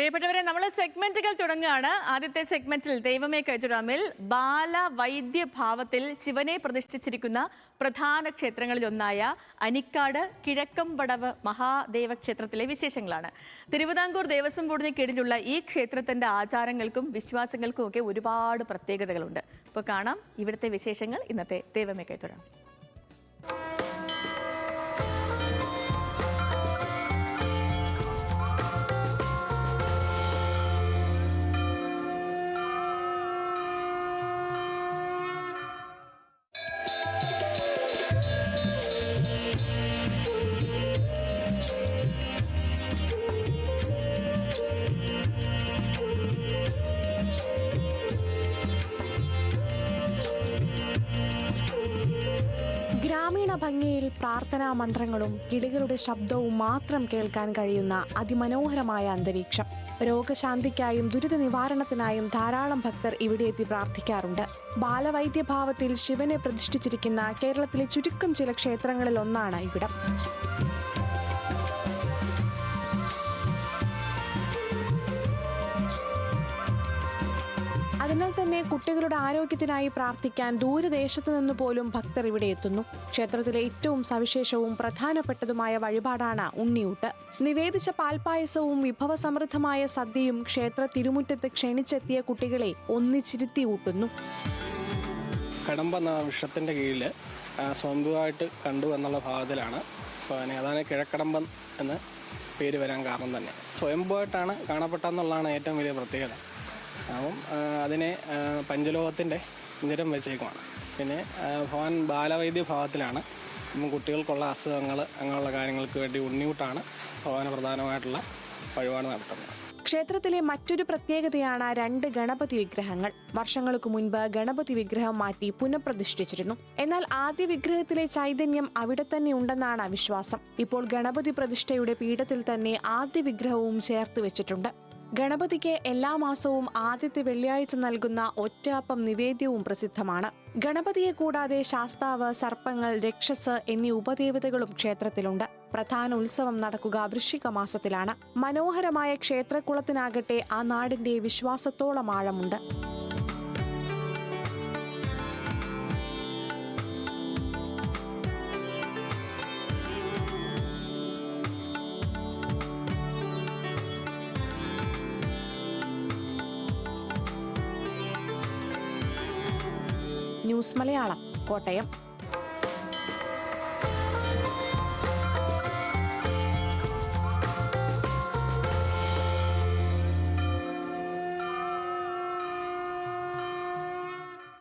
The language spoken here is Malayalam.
പ്രിയപ്പെട്ടവരെ, നമ്മൾ സെഗ്മെന്റുകൾ തുടങ്ങുകയാണ്. ആദ്യത്തെ സെഗ്മെന്റിൽ ദൈവമേ കൈതൊഴാമിൽ ബാലവൈദ്യഭാവത്തിൽ ശിവനെ പ്രതിഷ്ഠിച്ചിരിക്കുന്ന പ്രധാന ക്ഷേത്രങ്ങളിൽ ഒന്നായ അനിക്കാട് കിഴക്കമ്പടവ് മഹാദേവ ക്ഷേത്രത്തിലെ വിശേഷങ്ങളാണ്. തിരുവിതാംകൂർ ദേവസ്വം ബോർഡിന് കീഴിലുള്ള ഈ ക്ഷേത്രത്തിന്റെ ആചാരങ്ങൾക്കും വിശ്വാസങ്ങൾക്കും ഒക്കെ ഒരുപാട് പ്രത്യേകതകളുണ്ട്. ഇപ്പോൾ കാണാം ഇവിടുത്തെ വിശേഷങ്ങൾ. ഇന്നത്തെ ദൈവമേ കൈതൊഴാം. ഗ്രാമീണ ഭംഗിയിൽ പ്രാർത്ഥനാ മന്ത്രങ്ങളും കിളികളുടെ ശബ്ദവും മാത്രം കേൾക്കാൻ കഴിയുന്ന അതിമനോഹരമായ അന്തരീക്ഷം. രോഗശാന്തിക്കായും ദുരിത നിവാരണത്തിനായും ധാരാളം ഭക്തർ ഇവിടെ എത്തി പ്രാർത്ഥിക്കാറുണ്ട്. ബാലവൈദ്യഭാവത്തിൽ ശിവനെ പ്രതിഷ്ഠിച്ചിരിക്കുന്ന കേരളത്തിലെ ചുരുക്കം ചില ക്ഷേത്രങ്ങളിൽ ഒന്നാണ് ഇവിടം. അതിനാൽ തന്നെ കുട്ടികളുടെ ആരോഗ്യത്തിനായി പ്രാർത്ഥിക്കാൻ ദൂരദേശത്തു നിന്ന് പോലും ഭക്തർ ഇവിടെ എത്തുന്നു. ക്ഷേത്രത്തിലെ ഏറ്റവും സവിശേഷവും പ്രധാനപ്പെട്ടതുമായ വഴിപാടാണ് ഉണ്ണിയൂട്ട്. നിവേദിച്ച പാൽപ്പായസവും വിഭവസമൃദ്ധമായ സദ്യയും ക്ഷേത്ര തിരുമുറ്റത്ത് ക്ഷണിച്ചെത്തിയ കുട്ടികളെ ഒന്നിച്ചിരുത്തി ഊട്ടുന്നു. കടമ്പ എന്ന വൃക്ഷത്തിൻ്റെ കീഴിൽ സ്വന്തമായിട്ട് കണ്ടു എന്നുള്ള ഭാവത്തിലാണ് അതാണ് കിഴക്കടമ്പൻ എന്ന് പേര് വരാൻ കാരണം തന്നെ. സ്വയംഭൂവായിട്ടാണ് കാണപ്പെട്ടെന്നുള്ളതാണ് ഏറ്റവും വലിയ പ്രത്യേകത. അപ്പം അതിനെ പഞ്ചലോകത്തിൻ്റെ നിരം വെച്ചേക്കുമാണ്. പിന്നെ ഭഗവാൻ ബാലവൈദ്യഭാവത്തിലാണ്. കുട്ടികൾക്കുള്ള അസുഖങ്ങൾ അങ്ങനെയുള്ള കാര്യങ്ങൾക്ക് വേണ്ടി ഉണ്ണിയൂട്ടാണ് ഭഗവാന് പ്രധാനമായിട്ടുള്ള വഴിപാട് നടത്തുന്നത്. ക്ഷേത്രത്തിലെ മറ്റൊരു പ്രത്യേകതയാണ് 2 ഗണപതി വിഗ്രഹങ്ങൾ. വർഷങ്ങൾക്ക് മുൻപ് ഗണപതി വിഗ്രഹം മാറ്റി പുനഃപ്രതിഷ്ഠിച്ചിരുന്നു. എന്നാൽ ആദ്യ വിഗ്രഹത്തിലെ ചൈതന്യം അവിടെ തന്നെ ഉണ്ടെന്നാണ് വിശ്വാസം. ഇപ്പോൾ ഗണപതി പ്രതിഷ്ഠയുടെ പീഠത്തിൽ തന്നെ ആദ്യ വിഗ്രഹവും ചേർത്ത് വെച്ചിട്ടുണ്ട്. ഗണപതിക്ക് എല്ലാ മാസവും ആദ്യത്തെ വെള്ളിയാഴ്ച നൽകുന്ന ഒറ്റയപ്പം നിവേദ്യവും പ്രസിദ്ധമാണ്. ഗണപതിയെ കൂടാതെ ശാസ്താവ്, സർപ്പങ്ങൾ, രക്ഷസ് എന്നീ ഉപദേവതകളും ക്ഷേത്രത്തിലുണ്ട്. പ്രധാന ഉത്സവം നടക്കുക വൃശ്ചിക മാസത്തിലാണ്. മനോഹരമായ ക്ഷേത്രക്കുളത്തിനാകട്ടെ ആ നാടിന്റെ വിശ്വാസത്തോളം ആഴമുണ്ട്. ന്യൂസ് മലയാളം, കോട്ടയം.